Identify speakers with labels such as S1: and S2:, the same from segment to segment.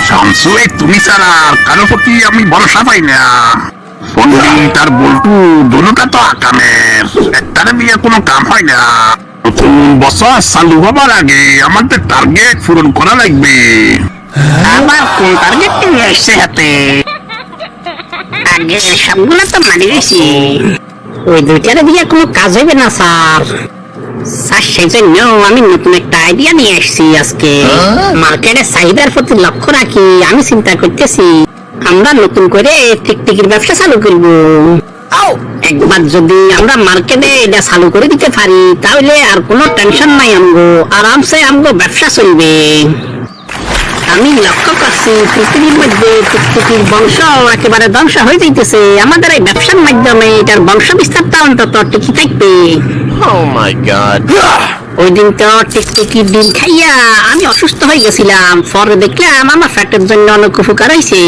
S1: শামসু, এই তুমি ছাড়া আর কারো প্রতি আমি ভরসা পাই না। পন্ডিত আর বল্টু দুটা তো আকামের, একটারে দিয়ে কোনো কাম হয় না। নতুন বছর চালু হবার আগে আমাদের টার্গেট পূরণ করা লাগবে।
S2: আবার কোন টার্গেট নিয়ে আসছে হাতে? আগে সবগুলো তো মারি গেছি, ওই দুইটারে দিয়ে কোনো কাজ হইবে না স্যার। স্যার সেই জন্য আমি নতুন একটা আইডিয়া নিয়ে আসছি আজকে। মার্কেটের চাহিদার প্রতি লক্ষ্য রাখি আমি চিন্তা করতেছি আমরা নতুন করে টিকটিকির ব্যবসা চালু করব। একবার যদি আমরা মার্কেটে এটা চালু করে দিতে পারি তাহলে আর কোনো টেনশন নাই, আমগো আরামসে আমগো ব্যবসা চলবে। আমি লক্ষ্য করছি পৃথিবীর মধ্যে টিকটিকির বংশ একেবারে ধ্বংস হয়ে যাইতেছে। আমাদের এই ব্যবসার মাধ্যমে এটার বংশ বিস্তারটা অন্তত টিকে থাকবে।
S3: Oh my god.
S2: ওই দিন তো টিকটিকির ডিম খাইয়া আমি অসুস্থ হয়ে গেছিলাম, পরে দেখলাম আমার পেটের জন্য অনেক উপকার হয়েছে।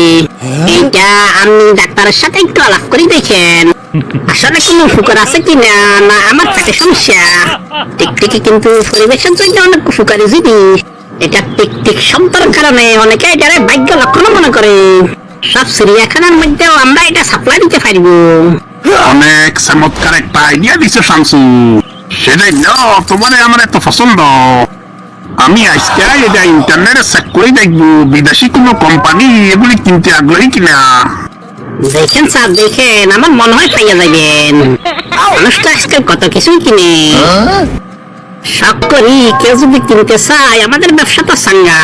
S2: এইটা আমি ডাক্তারের সাথে একটু আলাপ করি, দেখেন আসলে কোনো উপকার আছে কিনা, না আমার পেটে সমস্যা। টিকটিকি কিন্তু পরিবেশের জন্য অনেক উপকারী জিনিস। এটা টিকটিক শব্দের কারণে অনেকে এটারে ভাগ্য লক্ষণ মনে করে। সব চিড়িয়াখানার মধ্যেও আমরা এটা সাপ্লাই দিতে পারবো।
S1: অনেক চমৎকার একটা আইডিয়া দিছে শামসু, সেটাই তোমার আমার এত পছন্দ। আমি আজকে এটা ইন্টারনেটে চেক করে দেখবো বিদেশি কোনো কোম্পানি এগুলি কিনতে আগ্রহী কিনা।
S2: দেখেন স্যার, দেখেন আমার মনে হয় পাইয়া যাবেন। মানুষ তো আজকাল কত কিছুই কিনে। শখ করি কেউ যদি কিনতে চায় আমাদের ব্যবসা তো সাঙ্গা।